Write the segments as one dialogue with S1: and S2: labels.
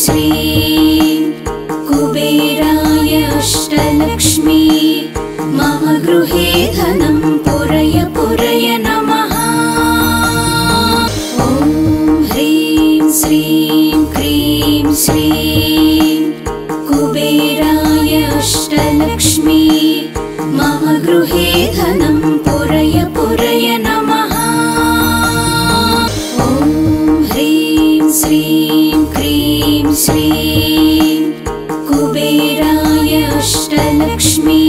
S1: श्रीं कुबेराय अष्टलक्ष्मी मम गृहे धनं पुरय पुरय नमः। ॐ ह्रीं श्रीं क्रीं श्रीं कुबेराय अष्टलक्ष्मी मम गृहे धनं पुरय पुरय नमः। ॐ ह्रीं श्रीं क्रीं श्रीं कुबेराय अष्टलक्ष्मी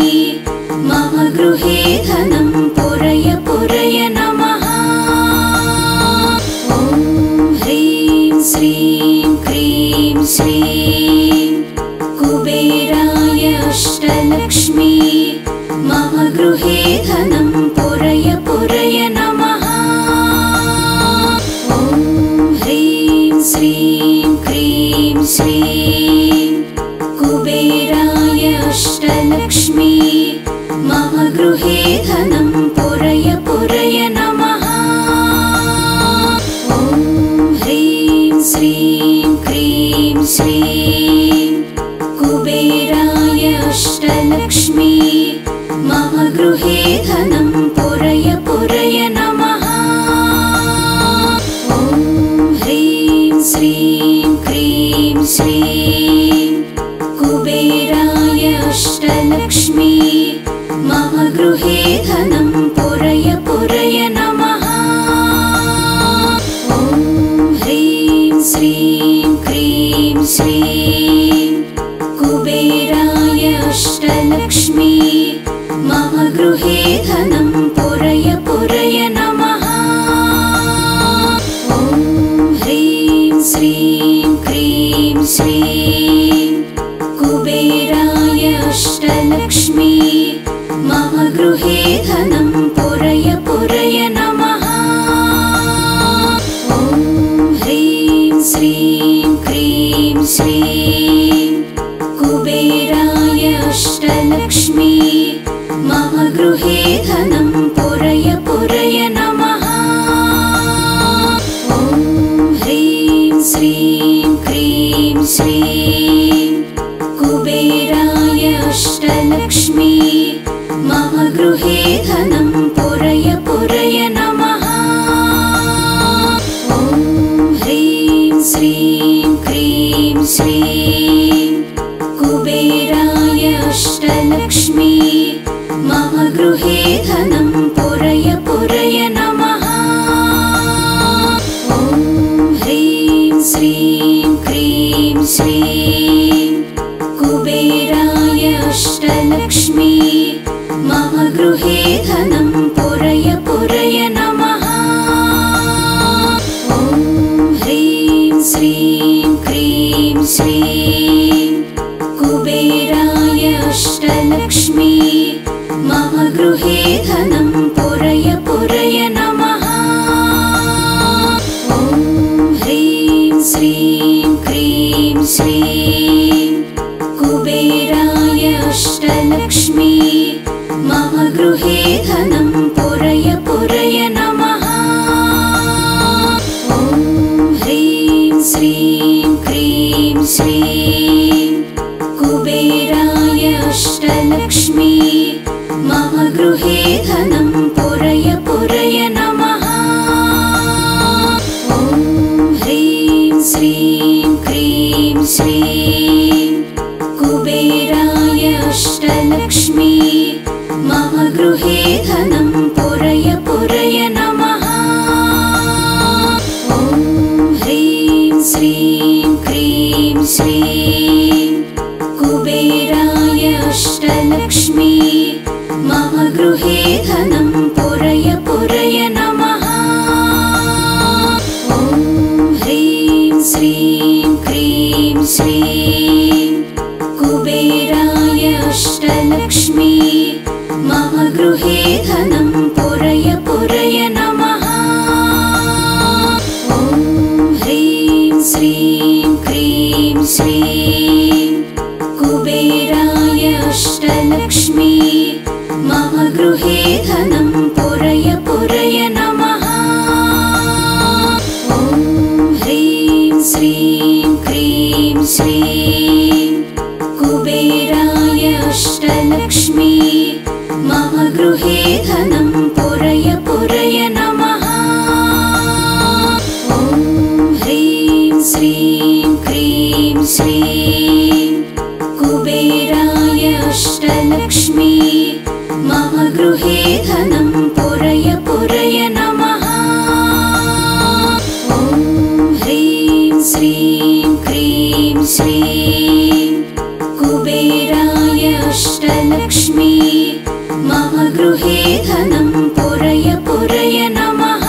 S1: मम गृहे धनं पुरय पुरय नमः। ॐ ह्रीं श्रीं क्रीं श्रीं कुबेराय अष्टलक्ष्मी मम गृहे धनं पुरय पुरय नमः। ॐ ह्रीं श्रीं क्रीं श्रीं कुबेराय अष्टलक्ष्मी मम गृहे धनं पुरय पुरय नमः। ॐ ह्रीं श्रीं क्रीं श्रीं कुबेराय अष्टलक्ष्मी मम गृहे धनं पुरय पुरय नमः। ॐ ह्रीं श्रीं क्रीं श्रीं कुबेराय अष्टलक्ष्मी मम गृहे धनं पुरय पुरय नमः। ॐ ह्रीं श्रीं क्रीं श्रीं कुबेराय अष्टलक्ष्मी मम गृहे धनं पुरय पुरय नमः। ॐ ह्रीं श्रीं क्रीं श्रीं कुबेराय अष्टलक्ष्मी मम गृहे धनं पुरय पुरय नमः। ॐ ह्रीं श्रीं क्रीं श्रीं कुबेराय अष्टलक्ष्मी मम गृहे धनं पुरय पुरय नमः। ॐ ह्रीं श्रीं क्रीं श्रीं कुबेराय अष्टलक्ष्मी मम गृहे धनं पुरय पुरय नमः। ॐ ह्रीं श्रीं क्रीं श्रीं कुबेराय अष्टलक्ष्मी मम गृहे धनं पुरय पुरय नमः। ॐ ह्रीं श्रीं क्रीं श्रीं कुबेराय अष्टलक्ष्मी मम गृहे धनं पुरय पुरय नमः। ॐ ह्रीं श्रीं क्रीं श्रीं कुबेराय अष्टलक्ष्मी मम गृहे धनं पुरय पुरय नमः। ॐ ह्रीं श्रीं क्रीं श्रीं कुबेराय अष्टलक्ष्मी मम गृहे धनं पुरय पुरय नमः। ॐ ह्रीं श्रीं क्रीं श्रीं कुबेराय अष्टलक्ष्मी मम गृहे धनं पुरय पुरय नमः। ॐ ह्रीं श्रीं क्रीं श्रीं कुबेराय अष्टलक्ष्मी मम गृहे धनं पुरय पुरय नमः। ॐ ह्रीं श्रीं क्रीं श्रीं कुबेराय अष्टलक्ष्मी मम गृहे धनं पुरय पुरय नमः। ॐ ह्रीं श्रीं क्रीं श्रीं कुबेराय अष्टलक्ष्मी मम गृहे धनं पुरय पुरय नमः। ॐ ह्रीं श्रीं श्रीं कुबेराय अष्टलक्ष्मी मम गृहे धनं पुरय पुरय नमः। ॐ ह्रीं श्रीं क्रीं श्रीं कुबेराय अष्टलक्ष्मी मम गृहे धनं पुरय पुरय नमः। ॐ ह्रीं श्रीं क्रीं श्रीं कुबेराय अष्टलक्ष्मी मम गृहे धनं पुरय पुरय नमः।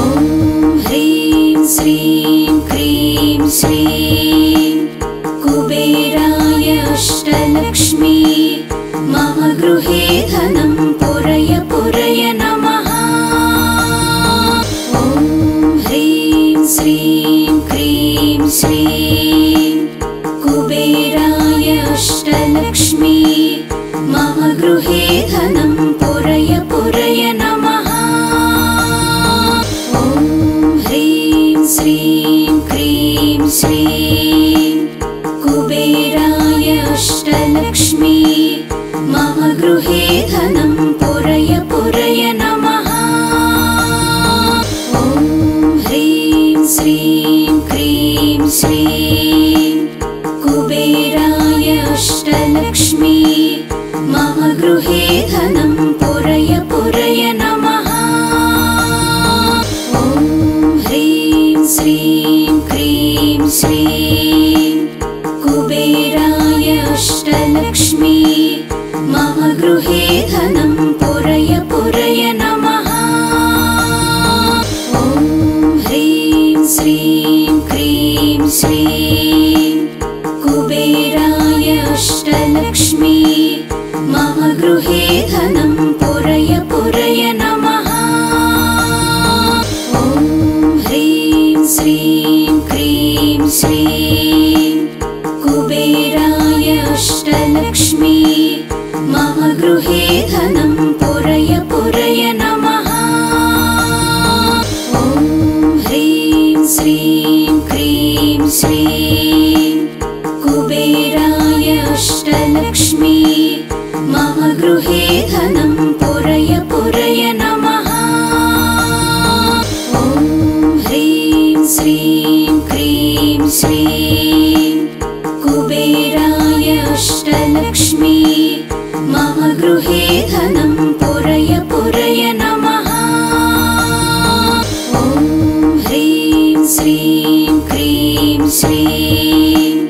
S1: ॐ ह्रीं श्रीं क्रीं श्रीं कुबेराय अष्टलक्ष्मी मम गृहे धनं पुरय पुरय नमः। ॐ ह्रीं श्रीं क्रीं श्रीं कुबेराय अष्टलक्ष्मी मम गृहे धनं पुरय पुरय नमः। ॐ ह्रीं श्रीं क्रीं श्रीं कुबेराय अष्टलक्ष्मी मम गृहे धनं पुरय पुरय नमः। ॐ ह्रीं श्रीं क्रीं श्रीं कुबेराय अष्टलक्ष्मी मम गृहे धनं पुरय पुरय नमः। ॐ ह्रीं श्रीं क्रीं श्रीं कुबेराय अष्टलक्ष्मी मम गृहे धनं पुरय पुरय नमः। ॐ ह्रीं श्रीं क्रीं श्रीं कुबेराय अष्टलक्ष्मी मम गृहे धनं पुरय पुरय नमः। ॐ ह्रीं श्रीं क्रीं श्रीं कुबेराय अष्टलक्ष्मी मम गृहे धनं पुरय पुरय नमः। ॐ ह्रीं श्रीं क्रीं श्रीं कुबेराय अष्टलक्ष्मी मम गृहे धनं पुरय पुरय नमः। ॐ ह्रीं श्रीं क्रीं श्रीं कुबेराय अष्टलक्ष्मी मम गृहे धनं पुरय पुरय नमः। ॐ ह्रीं श्रीं क्रीं श्रीं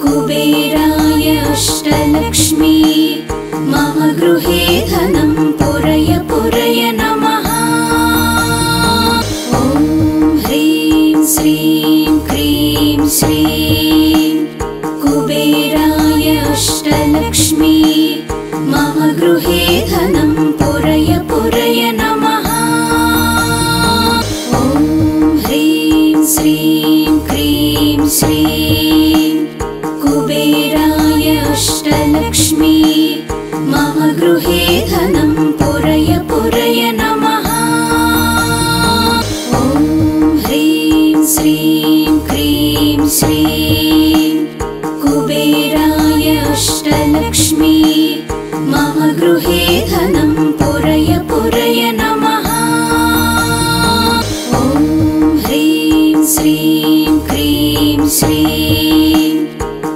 S1: कुबेराय अष्टलक्ष्मी मम गृहे धनं पुरय पुरय नमः। ॐ ह्रीं श्रीं क्रीं श्रीं कुबेराय अष्टलक्ष्मी मम गृहे धनं पुरय पुरय नमः। ॐ ह्रीं श्रीं क्रीं श्रीं कुबेराय अष्टलक्ष्मी मम गृहे धनं पुरय पुरय नमः। ॐ ह्रीं श्रीं क्रीं श्रीं कुबेराय अष्टलक्ष्मी मम गृहे धनं पुरय पुरय नमः। ॐ ह्रीं श्रीं क्रीं श्रीं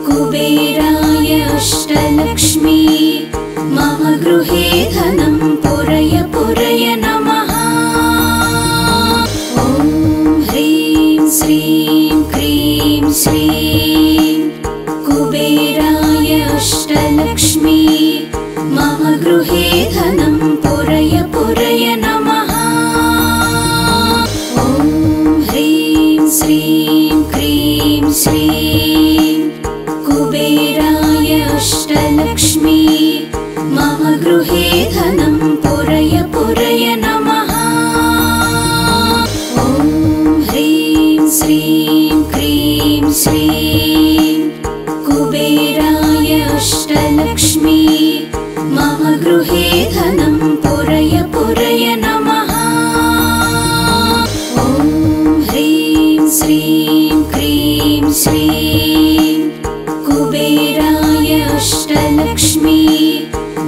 S1: कुबेराय अष्टलक्ष्मी मम गृहे धनं पुरय पुरय नमः। ॐ ह्रीं श्रीं क्रीं श्रीं कुबेराय अष्टलक्ष्मी मम गृहे धनं पुरय पुरय नमः। ॐ ह्रीं श्रीं क्रीं श्रीं श्रीं कुबेराय अष्टलक्ष्मी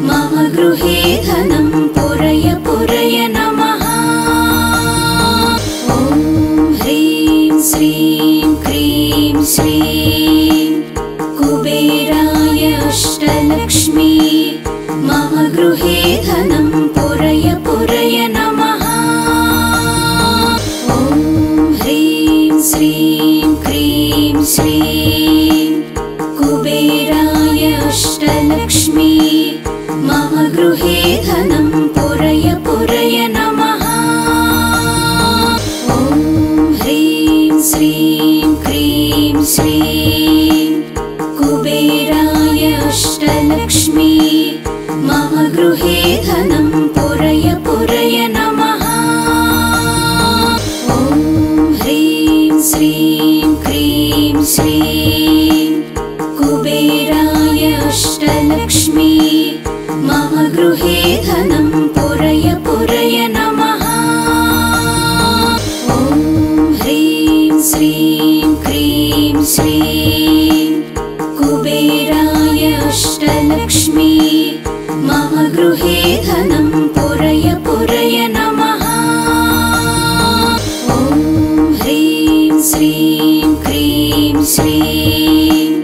S1: मम गृहे धनं पुरय पुरय नमः। ॐ ह्रीं श्रीं क्रीं श्रीं कुबेराय अष्टलक्ष्मी मम गृहे धनं पुरय पुरय नमः। ॐ ह्रीं श्रीं क्रीं श्रीं कुबेराय अष्टलक्ष्मी मम गृहे धनं पुरय पुरय नमः। ॐ ह्रीं श्रीं क्रीं श्रीं कुबेराय अष्टलक्ष्मी मम गृहे धनं पुरय पुरय नमः। ॐ ह्रीं श्रीं क्रीं श्रीं कुबेराय अष्टलक्ष्मी मम गृहे धनं पुरय पुरय नमः। ॐ ह्रीं श्रीं क्रीं श्रीं कुबेराय अष्टलक्ष्मी मम गृहे धनं पुरय पुरय नमः। ॐ ह्रीं श्रीं क्रीं श्रीं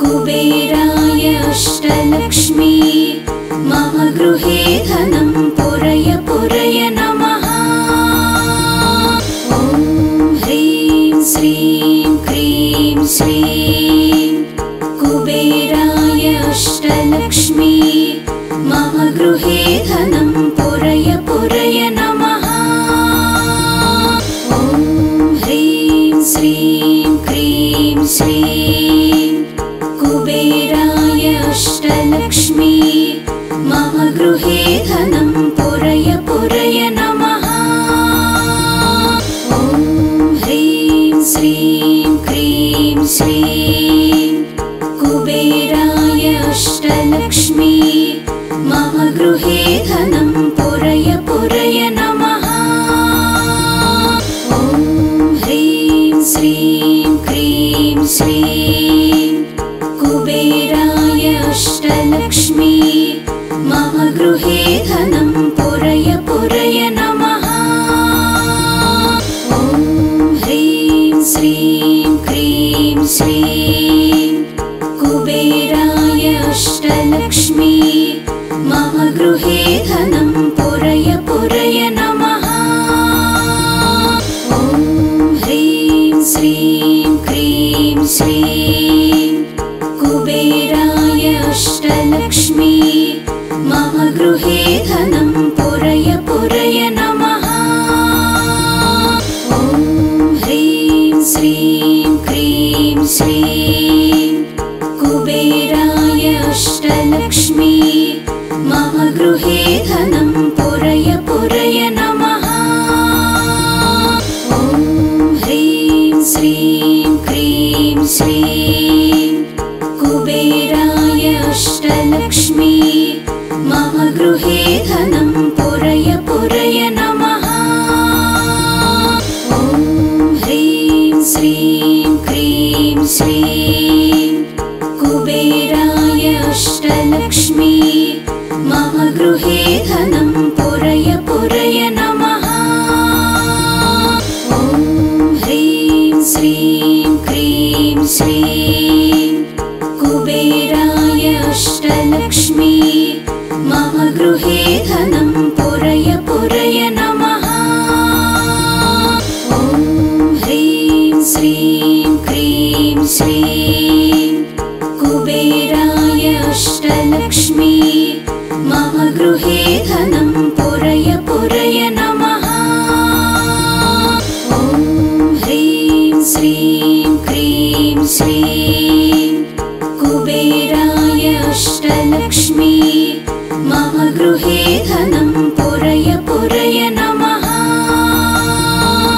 S1: कुबेराय अष्टलक्ष्मी मम गृहे धनं पुरय पुरय नमः। ॐ ह्रीं श्रीं क्रीं श्रीं कुबेराय अष्टलक्ष्मी मम गृहे धनं पुरय पुरय नमः। ॐ ह्रीं श्रीं क्रीं श्रीं कुबेराय अष्टलक्ष्मी मम गृहे धनं पुरय पुरय नमः। ॐ ह्रीं श्रीं क्रीं श्रीं कुबेराय अष्टलक्ष्मी मम गृहे धनं पुरय पुरय नमः। ॐ ह्रीं श्रीं क्रीं श्रीं कुबेराय अष्टलक्ष्मी मम गृहे धनं पुरय पुरय नमः। ॐ ह्रीं श्रीं क्रीं श्रीं कुबेराय अष्टलक्ष्मी मम गृहे धनं पुरय पुरय नमः। ॐ ह्रीं श्रीं क्रीं श्रीं कुबेराय अष्टलक्ष्मी मम गृहे धनं पुरय पुरय नमः। ॐ ह्रीं श्रीं क्रीं श्रीं कुबेराय अष्टलक्ष्मी मम गृहे धनं पुरय पुरय नमः। ॐ ह्रीं श्रीं क्रीं श्रीं कुबेराय अष्टलक्ष्मी मम गृहे धनं पुरय पुरय नमः। ॐ ह्रीं श्रीं क्रीं श्रीं कुबेराय अष्टलक्ष्मी मम गृहे धनं पुरय पुरय नमः। ॐ ह्रीं श्रीं क्रीं श्रीं